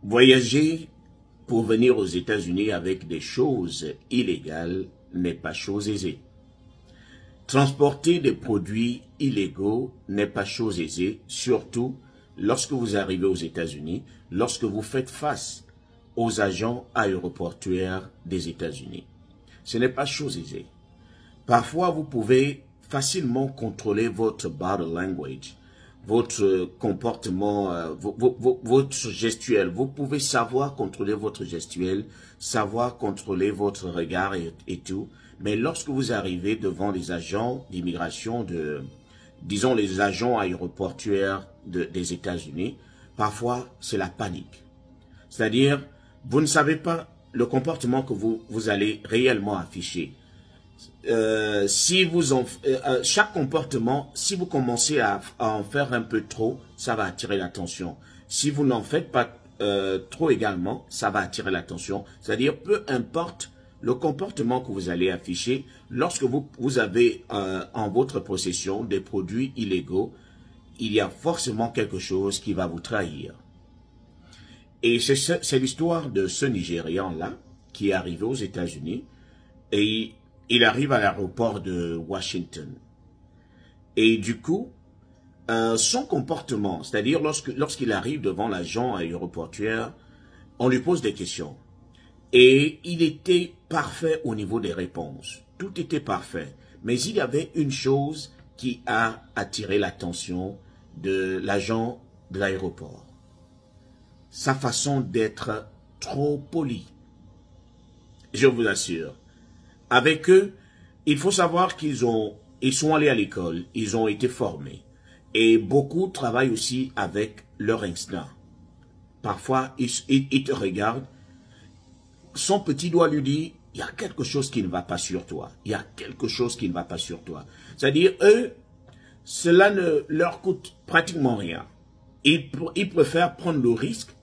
Voyager pour venir aux États-Unis avec des choses illégales n'est pas chose aisée. Transporter des produits illégaux n'est pas chose aisée, surtout lorsque vous arrivez aux États-Unis, lorsque vous faites face aux agents aéroportuaires des États-Unis. Ce n'est pas chose aisée. Parfois, vous pouvez facilement contrôler votre body language, votre comportement, votre gestuel. Vous pouvez savoir contrôler votre gestuel, savoir contrôler votre regard et tout. Mais lorsque vous arrivez devant les agents d'immigration, disons les agents aéroportuaires des États-Unis, parfois c'est la panique. C'est-à-dire, vous ne savez pas le comportement que vous allez réellement afficher. Chaque comportement, si vous commencez à en faire un peu trop, ça va attirer l'attention. Si vous n'en faites pas trop également, ça va attirer l'attention. C'est-à-dire, peu importe le comportement que vous allez afficher, lorsque vous avez en votre possession des produits illégaux, il y a forcément quelque chose qui va vous trahir. Et c'est l'histoire de ce Nigérian-là qui est arrivé aux États-Unis et il arrive à l'aéroport de Washington. Et du coup, son comportement, c'est-à-dire lorsqu'il arrive devant l'agent aéroportuaire, on lui pose des questions. Et il était parfait au niveau des réponses. Tout était parfait. Mais il y avait une chose qui a attiré l'attention de l'agent de l'aéroport. Sa façon d'être trop poli. Je vous assure. Avec eux, il faut savoir qu'ils sont allés à l'école, ils ont été formés. Et beaucoup travaillent aussi avec leur instinct. Parfois, ils te regardent. Son petit doigt lui dit, il y a quelque chose qui ne va pas sur toi. Il y a quelque chose qui ne va pas sur toi. C'est-à-dire, eux, cela ne leur coûte pratiquement rien. Ils préfèrent prendre le risque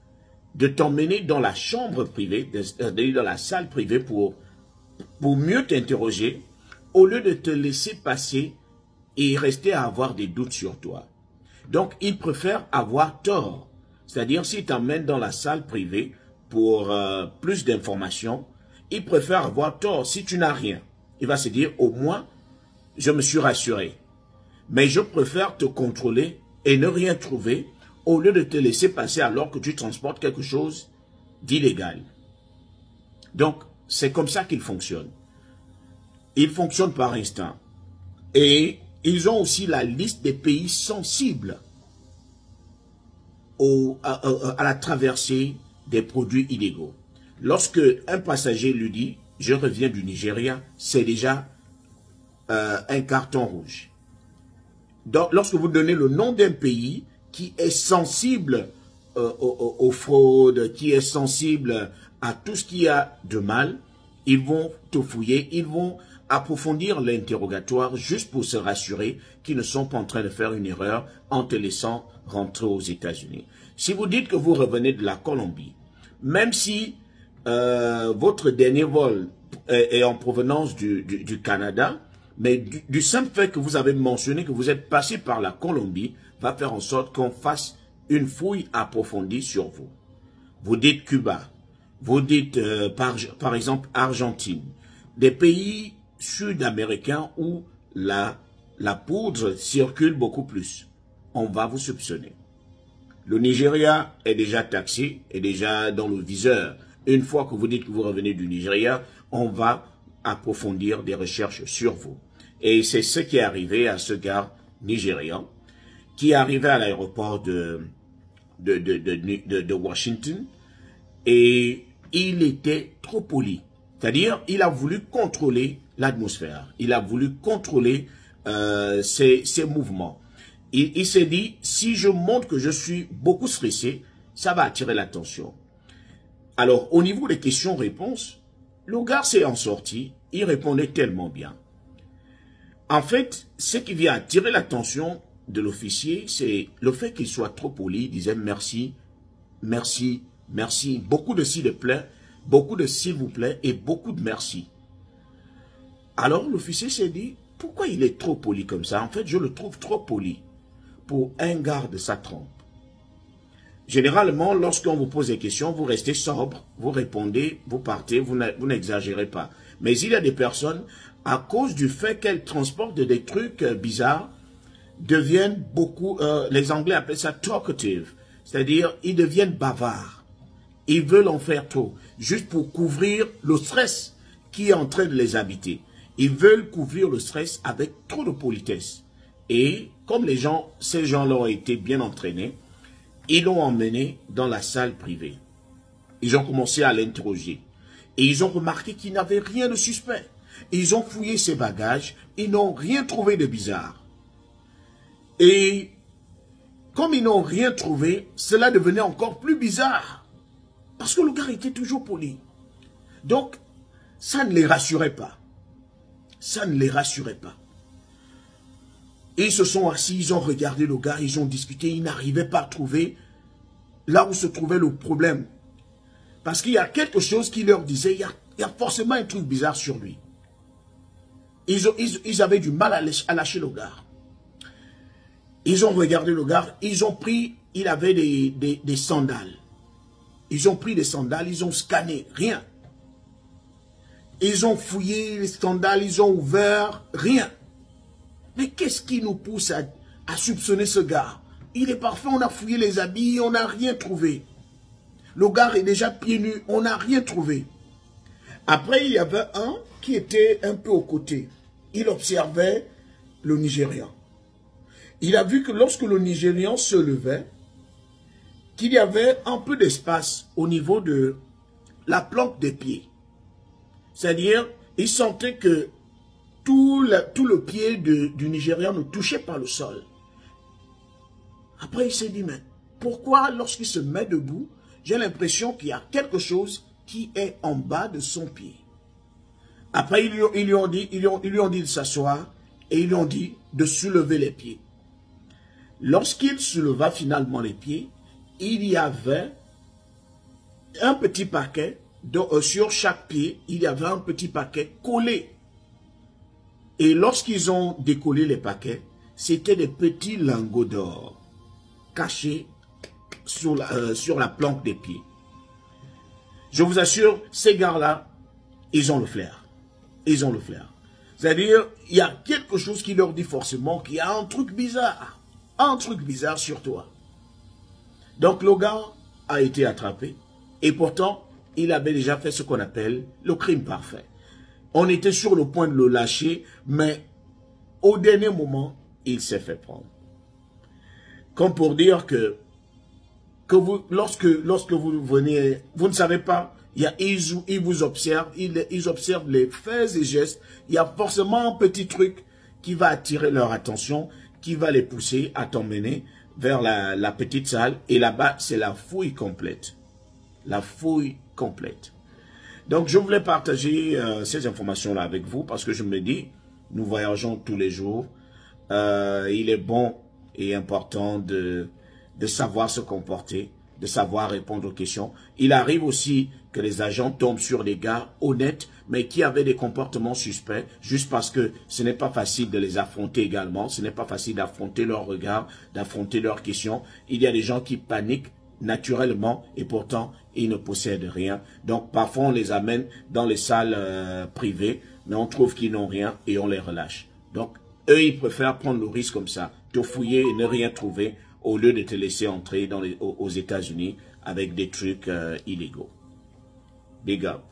de t'emmener dans la chambre privée, dans la salle privée pour mieux t'interroger, au lieu de te laisser passer et rester à avoir des doutes sur toi. Donc, ils préfèrent avoir tort. C'est-à-dire, s'ils t'emmènent dans la salle privée pour plus d'informations, ils préfèrent avoir tort. Si tu n'as rien, il va se dire, au moins, je me suis rassuré. Mais je préfère te contrôler et ne rien trouver au lieu de te laisser passer alors que tu transportes quelque chose d'illégal. Donc, c'est comme ça qu'ils fonctionnent. Ils fonctionnent par instinct. Et ils ont aussi la liste des pays sensibles à la traversée des produits illégaux. Lorsque un passager lui dit « je reviens du Nigeria », c'est déjà un carton rouge. Donc, lorsque vous donnez le nom d'un pays qui est sensible aux fraudes, qui est sensible à tout ce qu'il y a de mal, ils vont te fouiller, ils vont approfondir l'interrogatoire juste pour se rassurer qu'ils ne sont pas en train de faire une erreur en te laissant rentrer aux États-Unis. Si vous dites que vous revenez de la Colombie, même si votre dernier vol est en provenance du Canada, mais du simple fait que vous avez mentionné que vous êtes passé par la Colombie, va faire en sorte qu'on fasse une fouille approfondie sur vous. Vous dites Cuba, vous dites par exemple Argentine, des pays sud-américains où la poudre circule beaucoup plus. On va vous soupçonner. Le Nigeria est déjà taxé, est déjà dans le viseur. Une fois que vous dites que vous revenez du Nigeria, on va approfondir des recherches sur vous. Et c'est ce qui est arrivé à ce gars nigérian, qui est arrivé à l'aéroport de Washington, et il était trop poli. C'est-à-dire, il a voulu contrôler l'atmosphère. Il a voulu contrôler ses mouvements. Il s'est dit, si je montre que je suis beaucoup stressé, ça va attirer l'attention. Alors, au niveau des questions-réponses, le gars s'est en sorti, il répondait tellement bien. En fait, ce qui vient attirer l'attention de l'officier, c'est le fait qu'il soit trop poli, il disait merci, merci, merci, beaucoup de s'il vous plaît, beaucoup de s'il vous plaît et beaucoup de merci. Alors l'officier s'est dit, pourquoi il est trop poli comme ça? En fait, je le trouve trop poli pour un gars de sa trempe. Généralement, lorsqu'on vous pose des questions, vous restez sobre, vous répondez, vous partez, vous n'exagérez pas. Mais il y a des personnes, à cause du fait qu'elles transportent des trucs bizarres, deviennent beaucoup, les Anglais appellent ça talkative, c'est-à-dire ils deviennent bavards. Ils veulent en faire trop, juste pour couvrir le stress qui est en train de les habiter. Ils veulent couvrir le stress avec trop de politesse. Et comme ces gens-là ont été bien entraînés, ils l'ont emmené dans la salle privée. Ils ont commencé à l'interroger. Et ils ont remarqué qu'il n'avait rien de suspect. Ils ont fouillé ses bagages. Ils n'ont rien trouvé de bizarre. Et comme ils n'ont rien trouvé, cela devenait encore plus bizarre. Parce que le gars était toujours poli. Donc, ça ne les rassurait pas. Ça ne les rassurait pas. Ils se sont assis, ils ont regardé le gars, ils ont discuté, ils n'arrivaient pas à trouver là où se trouvait le problème. Parce qu'il y a quelque chose qui leur disait, il y a forcément un truc bizarre sur lui. Ils avaient du mal à lâcher le gars. Ils ont regardé le gars, il avait des sandales. Ils ont pris des sandales, ils ont scanné, rien. Ils ont fouillé les sandales, ils ont ouvert, rien. Mais qu'est-ce qui nous pousse à soupçonner ce gars? Il est parfait, on a fouillé les habits, on n'a rien trouvé. Le gars est déjà pieds nus, on n'a rien trouvé. Après, il y avait un qui était un peu aux côtés. Il observait le Nigérian. Il a vu que lorsque le Nigérian se levait, qu'il y avait un peu d'espace au niveau de la plante des pieds. C'est-à-dire, il sentait que tout le pied du Nigérian ne touchait pas le sol. Après, il s'est dit, mais pourquoi lorsqu'il se met debout, j'ai l'impression qu'il y a quelque chose qui est en bas de son pied. Après, ils lui ont dit de s'asseoir et ils lui ont dit de soulever les pieds. Lorsqu'il souleva finalement les pieds, il y avait un petit paquet, sur chaque pied, il y avait un petit paquet collé. Et lorsqu'ils ont décollé les paquets, c'était des petits lingots d'or cachés sur la planque des pieds. Je vous assure, ces gars-là, ils ont le flair. Ils ont le flair. C'est-à-dire, il y a quelque chose qui leur dit forcément qu'il y a un truc bizarre. Un truc bizarre sur toi. Donc le gars a été attrapé. Et pourtant, il avait déjà fait ce qu'on appelle le crime parfait. On était sur le point de le lâcher, mais au dernier moment, il s'est fait prendre. Comme pour dire que lorsque vous venez, vous ne savez pas, ils vous observent, ils observent les faits et gestes. Il y a forcément un petit truc qui va attirer leur attention, qui va les pousser à t'emmener vers la petite salle. Et là-bas, c'est la fouille complète. La fouille complète. Donc, je voulais partager ces informations-là avec vous parce que je me dis, nous voyageons tous les jours. Il est bon et important de savoir se comporter, de savoir répondre aux questions. Il arrive aussi que les agents tombent sur des gars honnêtes, mais qui avaient des comportements suspects, juste parce que ce n'est pas facile de les affronter également. Ce n'est pas facile d'affronter leurs regards, d'affronter leurs questions. Il y a des gens qui paniquent naturellement et pourtant ils ne possèdent rien. Donc parfois on les amène dans les salles privées, mais on trouve qu'ils n'ont rien et on les relâche. Donc eux ils préfèrent prendre le risque comme ça, te fouiller et ne rien trouver au lieu de te laisser entrer aux États-Unis avec des trucs illégaux. Big up.